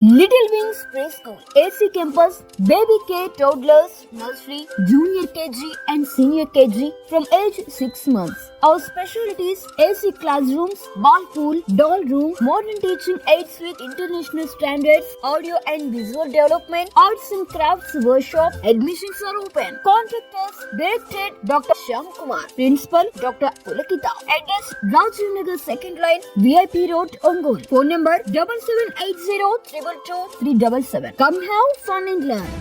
Little Wings Preschool, AC Campus, Baby K, Toddlers, Nursery, Junior KG and Senior KG from age 6 months. Our specialties: AC classrooms, ball pool, doll room, modern teaching aids with international standards, audio and visual development, arts and crafts workshop. Admissions are open. Contact us. Directed Dr. Shyam Kumar. Principal Dr. Pulakita. Address: Rajiv Nagar 2nd line, VIP Road, Ongole. Phone number 7780 377. Come have fun and learn.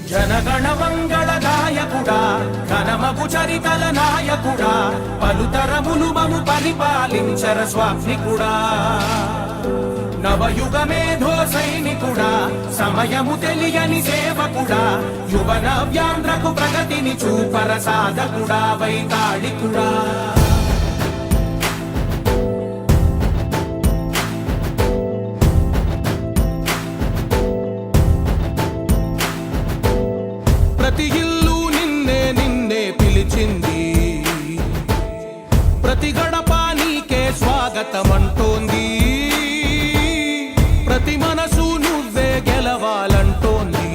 జనగణ మంగళ గాయకుడా ఘనమగు చరితల నాయకుడా పలుతరములు మము పరిపాలించర స్వామికుడా నవయుగ మేధో సైనికుడా సమయము తెలియని సేవకుడా యువన వ్యాంధ్రకు ప్రగతిని చూపర సాధకుడా వైతాళికుడా ప్రతి ఇల్లు నిన్నే నిన్నే పిలిచింది ప్రతి గడప నీకే స్వాగతమంటోంది ప్రతి మనసు నువ్వే గెలవాలంటోంది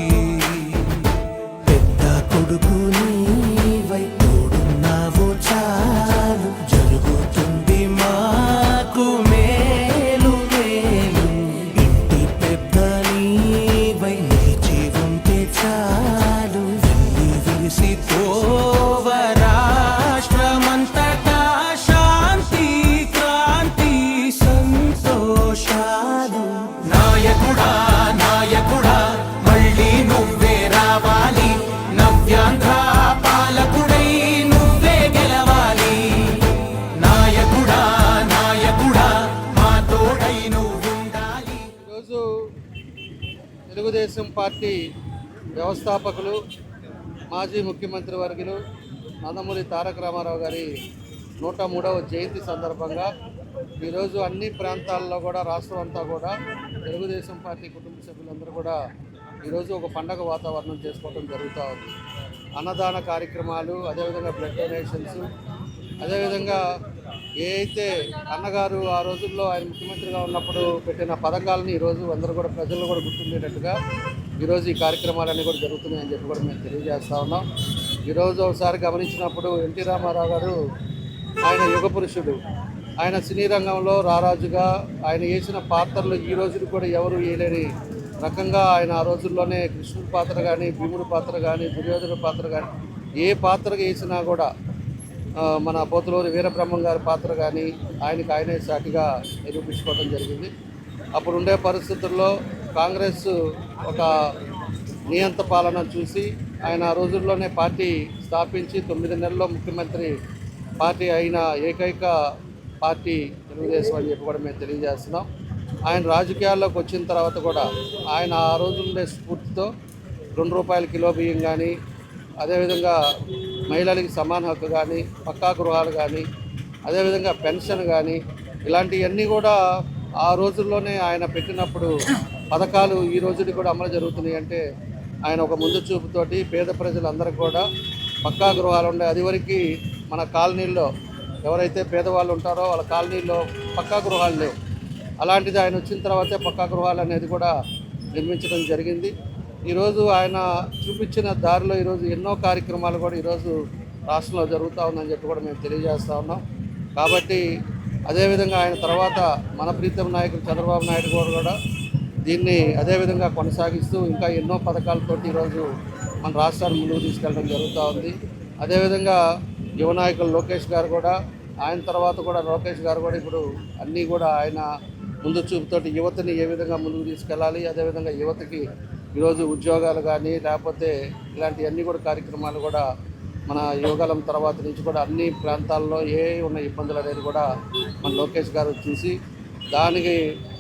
పెద్ద కొడుకు నీవై తోడున్నావు చాలు జరుగుతుంది మాకు మేలు మేలు ఇంటి పెద్ద నీవై నిలిచి ఉంటే చాలు వెళ్ళి విరిసి తోవ రాష్ట్రమంతటా శాంతి క్రాంతి సంతోషాలు నాయకుడా నాయకుడా మళ్ళీ నువ్వే రావాలి నవ్యాంధ్ర పాలకుడై నువ్వే గెలవాలి నాయకుడా నాయకుడా మా తోడై నువ్వుండాలి. ఈరోజు తెలుగుదేశం పార్టీ వ్యవస్థాపకులు మాజీ ముఖ్యమంత్రి వర్యులు నందమూరి తారక రామారావు గారి 103వ జయంతి సందర్భంగా ఈరోజు అన్ని ప్రాంతాల్లో కూడా రాష్ట్రం అంతా కూడా తెలుగుదేశం పార్టీ కుటుంబ సభ్యులందరూ కూడా ఈరోజు ఒక పండగ వాతావరణం చేసుకోవడం జరుగుతూ ఉంది. అన్నదాన కార్యక్రమాలు, అదేవిధంగా బ్లడ్ డొనేషన్స్, అదేవిధంగా ఏ అయితే అన్నగారు ఆ రోజుల్లో ఆయన ముఖ్యమంత్రిగా ఉన్నప్పుడు పెట్టిన పథకాలను ఈరోజు అందరూ కూడా ప్రజల్లో కూడా గుర్తుండేటట్టుగా ఈరోజు ఈ కార్యక్రమాలన్నీ కూడా జరుగుతున్నాయని చెప్పి కూడా మేము తెలియజేస్తూ ఉన్నాం. ఈరోజు ఒకసారి గమనించినప్పుడు ఎన్టీ రామారావు గారు ఆయన యుగ పురుషుడు. ఆయన సినీ రంగంలో రారాజుగా ఆయన వేసిన పాత్రలు ఈ రోజుకి కూడా ఎవరు వేయలేని రకంగా ఆయన ఆ రోజుల్లోనే కృష్ణుడి పాత్ర కానీ, భీముడి పాత్ర కానీ, దుర్యోధన పాత్ర కానీ ఏ పాత్రగా వేసినా కూడా మన పోతులూరి వీరబ్రహ్మం గారి పాత్ర కానీ ఆయనకి ఆయనే సాటిగా నిరూపించుకోవడం జరిగింది. అప్పుడు ఉండే పరిస్థితుల్లో కాంగ్రెస్ ఒక నియంత పాలన చూసి ఆయన ఆ రోజుల్లోనే పార్టీ స్థాపించి 9 నెలల్లో ముఖ్యమంత్రి పార్టీ అయిన ఏకైక పార్టీ తెలుగుదేశం అని చెప్పి కూడా మేము తెలియజేస్తున్నాం. ఆయన రాజకీయాల్లోకి వచ్చిన తర్వాత కూడా ఆయన ఆ రోజులుండే స్ఫూర్తితో ₹2 కిలో బియ్యం కానీ, అదేవిధంగా మహిళలకి సమాన హక్కు కానీ, పక్కా గృహాలు కానీ, అదేవిధంగా పెన్షన్ కానీ ఇలాంటివన్నీ కూడా ఆ రోజుల్లోనే ఆయన పెట్టినప్పుడు పథకాలు ఈ రోజుకి కూడా అమలు జరుగుతున్నాయి. అంటే ఆయన ఒక ముందు చూపుతోటి పేద ప్రజలందరికీ కూడా పక్కా గృహాలు ఉండే, అదివరకు మన కాలనీల్లో ఎవరైతే పేదవాళ్ళు ఉంటారో వాళ్ళ కాలనీల్లో పక్కా గృహాలు లేవు. అలాంటిది ఆయన వచ్చిన తర్వాతే పక్కా గృహాలు అనేది కూడా నిర్మించడం జరిగింది. ఈరోజు ఆయన చూపించిన దారిలో ఈరోజు ఎన్నో కార్యక్రమాలు కూడా ఈరోజు రాష్ట్రంలో జరుగుతూ ఉందని చెప్పి కూడా మేము తెలియజేస్తూ ఉన్నాం. కాబట్టి అదేవిధంగా ఆయన తర్వాత మన ప్రీతం నాయకుడు చంద్రబాబు నాయుడు గారు కూడా దీన్ని అదేవిధంగా కొనసాగిస్తూ ఇంకా ఎన్నో పథకాలతోటి ఈరోజు మన రాష్ట్రాన్ని ముందుకు తీసుకెళ్ళడం జరుగుతూ ఉంది. అదేవిధంగా యువ నాయకులు లోకేష్ గారు కూడా, ఆయన తర్వాత కూడా లోకేష్ గారు కూడా ఇప్పుడు అన్నీ కూడా ఆయన ముందు చూపుతోటి యువతని ఏ విధంగా ముందుకు తీసుకెళ్ళాలి, అదేవిధంగా యువతకి ఈరోజు ఉద్యోగాలు కానీ లేకపోతే ఇలాంటివన్నీ కూడా కార్యక్రమాలు కూడా మన యువకాలం తర్వాత నుంచి కూడా అన్ని ప్రాంతాల్లో ఏ ఉన్న ఇబ్బందులు అనేది కూడా మన లోకేష్ గారు చూసి దానికి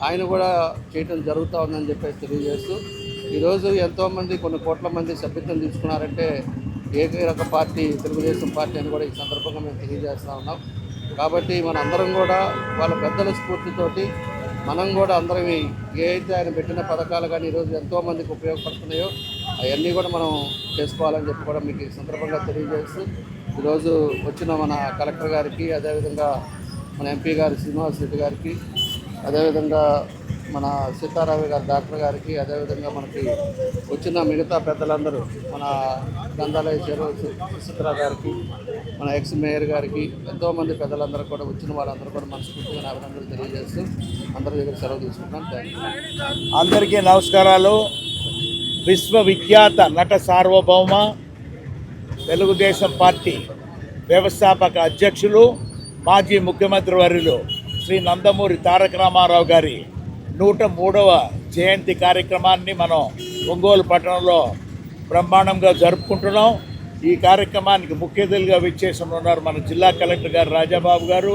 ఆయన కూడా చేయటం జరుగుతూ ఉందని చెప్పేసి తెలియజేస్తూ ఈరోజు ఎంతోమంది కొన్ని కోట్ల మంది సభ్యత్వం తీసుకున్నారంటే ఏకైక పార్టీ తెలుగుదేశం పార్టీ అని కూడా ఈ సందర్భంగా మేము తెలియజేస్తూ ఉన్నాం. కాబట్టి మన అందరం కూడా వాళ్ళ పెద్దల స్ఫూర్తితోటి మనం కూడా అందరం ఏ అయితే ఆయన పెట్టిన పథకాలు కానీ ఈరోజు ఎంతోమందికి ఉపయోగపడుతున్నాయో అవన్నీ కూడా మనం చేసుకోవాలని చెప్పి కూడా మీకు ఈ సందర్భంగా తెలియజేస్తూ ఈరోజు వచ్చిన మన కలెక్టర్ గారికి, అదేవిధంగా మన ఎంపీ గారు శ్రీనివాస్ రెడ్డి గారికి, అదేవిధంగా మన సీతారామయ్య గారి డాక్టర్ గారికి, అదేవిధంగా మనకి వచ్చిన మిగతా పెద్దలందరూ మన గంధాలయ చెరువు సుచిత్ర గారికి, మన ఎక్స్ మేయర్ గారికి, ఎంతోమంది పెద్దలందరూ కూడా వచ్చిన వాళ్ళందరూ కూడా మనస్ఫూర్తిగా అభినందనలు తెలియజేస్తూ అందరి దగ్గర సెలవు తీసుకుంటున్నాను. Thank you. అందరికీ నమస్కారాలు. విశ్వవిఖ్యాత నట సార్వభౌమ తెలుగుదేశం పార్టీ వ్యవస్థాపక అధ్యక్షులు, మాజీ ముఖ్యమంత్రి వర్యులు శ్రీ నందమూరి తారక రామారావు గారి 103వ జయంతి కార్యక్రమాన్ని మనం ఒంగోలు పట్టణంలో బ్రహ్మాండంగా జరుపుకుంటున్నాం. ఈ కార్యక్రమానికి ముఖ్య అతిథులుగా విచ్చేసి ఉన్నారు మన జిల్లా కలెక్టర్ గారు రాజాబాబు గారు,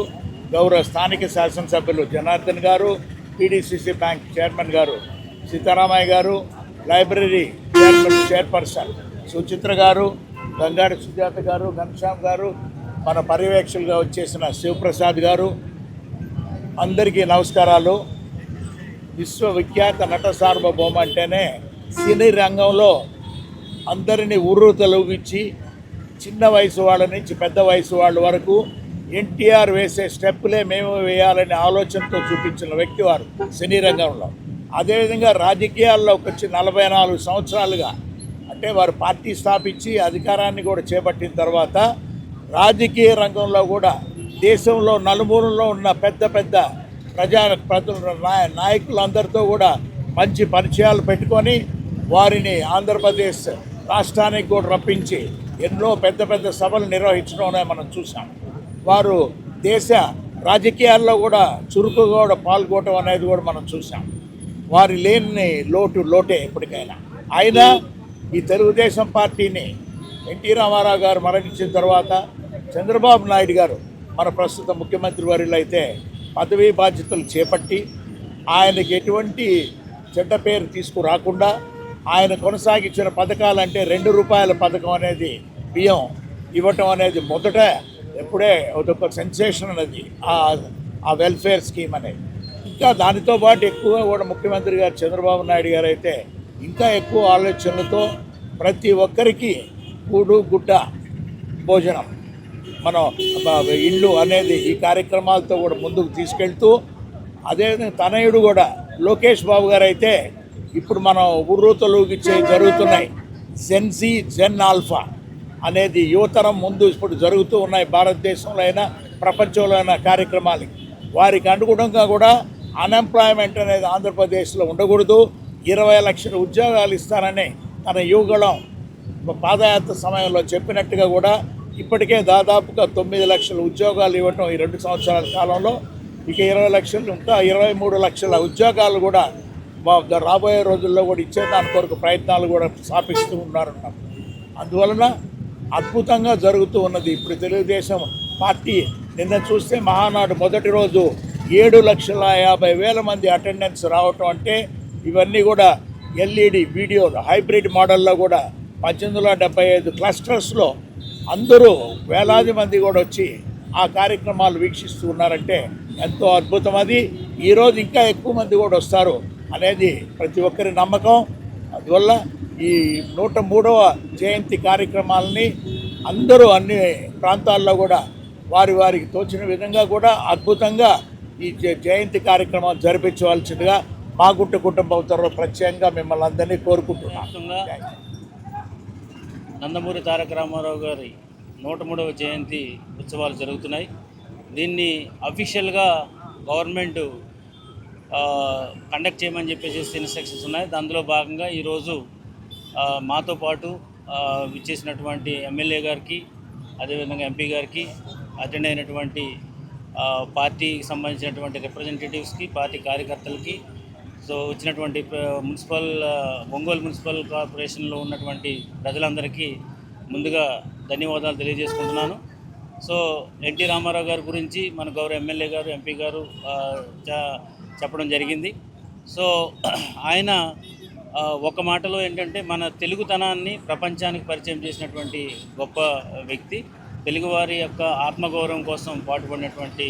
గౌరవ స్థానిక శాసనసభ్యులు జనార్దన్ గారు, పీడీసీసీ బ్యాంక్ చైర్మన్ గారు సీతారామయ్య గారు, లైబ్రరీ చైర్పర్సన్ సుచిత్ర గారు, గంగాడి సుజాత గారు, ఘనశ్యామ్ గారు, మన పర్యవేక్షకులుగా వచ్చేసిన శివప్రసాద్ గారు, అందరికీ నమస్కారాలు. విశ్వవిఖ్యాత నట సార్వభౌమ అంటేనే సినీ రంగంలో అందరినీ ఉర్రూతలూగించి చిన్న వయసు వాళ్ళ నుంచి పెద్ద వయసు వాళ్ళ వరకు ఎన్టీఆర్ వేసే స్టెప్పులే మేము వేయాలనే ఆలోచనతో చూపించిన వ్యక్తి వారు సినీ రంగంలో. అదేవిధంగా రాజకీయాల్లోకి వచ్చి 44 సంవత్సరాలుగా, అంటే వారు పార్టీ స్థాపించి అధికారాన్ని కూడా చేపట్టిన తర్వాత రాజకీయ రంగంలో కూడా దేశంలో నలుమూలల్లో ఉన్న పెద్ద పెద్ద నాయకులందరితో కూడా మంచి పరిచయాలు పెట్టుకొని వారిని ఆంధ్రప్రదేశ్ రాష్ట్రానికి కూడా రప్పించి ఎన్నో పెద్ద పెద్ద సభలు నిర్వహించడం మనం చూసాం. వారు దేశ రాజకీయాల్లో కూడా చురుకుగా కూడా పాల్గొనడం అనేది కూడా మనం చూసాం. వారి లేని లోటే ఎప్పటికైనా. అయినా ఈ తెలుగుదేశం పార్టీని ఎన్టీ రామారావు గారు మరణించిన తర్వాత చంద్రబాబు నాయుడు గారు మన ప్రస్తుత ముఖ్యమంత్రి వర్యులు అయితే పదవీ బాధ్యతలు చేపట్టి ఆయనకి ఎటువంటి చెడ్డ పేరు తీసుకురాకుండా ఆయన కొనసాగించిన పథకాలంటే ₹2 పథకం అనేది బియ్యం ఇవ్వటం అనేది మొదట ఎప్పుడే ఒక సెన్సేషన్ అనేది ఆ వెల్ఫేర్ స్కీమ్ అనేది. ఇంకా దానితో పాటు ఎక్కువ కూడా ముఖ్యమంత్రి గారు చంద్రబాబు నాయుడు గారు అయితే ఇంకా ఎక్కువ ఆలోచనలతో ప్రతి ఒక్కరికి కూడు గుడ్డ భోజనం మనం ఇల్లు అనేది ఈ కార్యక్రమాలతో కూడా ముందుకు తీసుకెళ్తూ, అదేవిధంగా తనయుడు కూడా లోకేష్ బాబు గారు అయితే ఇప్పుడు మనం ఉర్రూతలూగిచ్చే జరుగుతున్నాయి జెన్జీ జెన్ ఆల్ఫా అనేది యువతరం ముందు ఇప్పుడు జరుగుతూ ఉన్నాయి భారతదేశంలో అయినా ప్రపంచంలో అయినా కార్యక్రమాలు. వారికి అనుగుణంగా కూడా అన్ఎంప్లాయ్మెంట్ అనేది ఆంధ్రప్రదేశ్లో ఉండకూడదు, 20 లక్షల ఉద్యోగాలు ఇస్తానని తన యువగళం పాదయాత్ర సమయంలో చెప్పినట్టుగా కూడా ఇప్పటికే దాదాపుగా 9 లక్షల ఉద్యోగాలు ఇవ్వటం ఈ 2 సంవత్సరాల కాలంలో. ఇక 20 లక్షలు ఇంకా 23 లక్షల ఉద్యోగాలు కూడా రాబోయే రోజుల్లో కూడా ఇచ్చేదాని కొరకు ప్రయత్నాలు కూడా స్థాపిస్తూ ఉన్నారన్నారు. అందువలన అద్భుతంగా జరుగుతూ ఉన్నది. ఇప్పుడు తెలుగుదేశం పార్టీ నిన్న చూస్తే మహానాడు మొదటి రోజు 7,50,000 మంది అటెండెన్స్ రావటం అంటే ఇవన్నీ కూడా ఎల్ఈడి వీడియో హైబ్రిడ్ మోడల్లో కూడా 1875 క్లస్టర్స్లో అందరూ వేలాది మంది కూడా వచ్చి ఆ కార్యక్రమాలు వీక్షిస్తూ ఉన్నారంటే ఎంతో అద్భుతం. అది ఈరోజు ఇంకా ఎక్కువ మంది కూడా వస్తారు అనేది ప్రతి ఒక్కరి నమ్మకం. అందువల్ల ఈ 103వ జయంతి కార్యక్రమాలని అందరూ అన్ని ప్రాంతాల్లో కూడా వారికి తోచిన విధంగా కూడా అద్భుతంగా ఈ జయంతి కార్యక్రమాలు జరిపించవలసిందిగా మా కుటుంబం తరఫున ప్రత్యేకంగా మిమ్మల్ని అందరినీ కోరుకుంటున్నాం. నందమూరి తారక రామారావు గారి 103వ జయంతి ఉత్సవాలు జరుగుతున్నాయి. దీన్ని అఫీషియల్గా గవర్నమెంట్ కండక్ట్ చేయమని చెప్పేసి ఇన్స్ట్రక్షన్స్ ఉన్నాయి. అందులో భాగంగా ఈరోజు మాతో పాటు విచ్చేసినటువంటి ఎమ్మెల్యే గారికి, అదేవిధంగా ఎంపీ గారికి, అటెండ్ అయినటువంటి పార్టీకి సంబంధించినటువంటి రిప్రజెంటేటివ్స్కి, పార్టీ కార్యకర్తలకి, సో వచ్చినటువంటి ఒంగోలు మున్సిపల్ కార్పొరేషన్లో ఉన్నటువంటి ప్రజలందరికీ ముందుగా ధన్యవాదాలు తెలియజేసుకుంటున్నాను. సో ఎన్టీ రామారావు గారి గురించి మన గౌరవ ఎమ్మెల్యే గారు, ఎంపీ గారు చెప్పడం జరిగింది. సో ఆయన ఒక మాటలో ఏంటంటే మన తెలుగుతనాన్ని ప్రపంచానికి పరిచయం చేసినటువంటి గొప్ప వ్యక్తి, తెలుగువారి యొక్క ఆత్మగౌరవం కోసం పాటుపడినటువంటి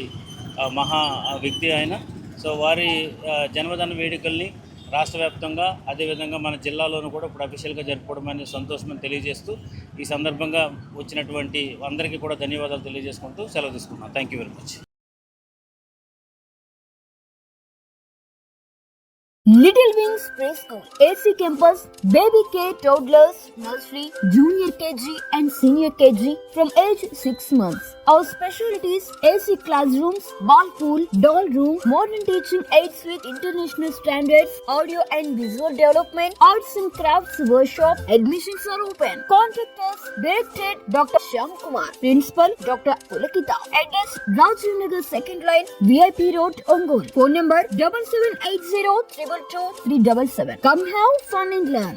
మహా వ్యక్తి ఆయన. సో వారి జన్మదిన వేడుకల్ని రాష్ట్ర వ్యాప్తంగా అదేవిధంగా మన జిల్లాలోనూ కూడా ఇప్పుడు అఫీషియల్గా జరుపుకోవడం అనేది సంతోషమని తెలియజేస్తూ ఈ సందర్భంగా వచ్చినటువంటి అందరికీ కూడా ధన్యవాదాలు తెలియజేసుకుంటూ సెలవు తీసుకుంటున్నాను. Thank you very much. Little Wings Preschool, AC Campus, Baby K Toddlers, Nursery, Junior KG and Senior KG from age 6 months. Our specialties: AC classrooms, ball pool, doll room, modern teaching aids with international standards, audio and visual development, arts and crafts workshop. Admissions are open. Contact us. Directed Dr. Shyam Kumar. Principal Dr. Pulakita. Address: Rajiv Nagar 2nd line, VIP Road, Ongole. Phone number 7780 222 377. Come have fun and learn.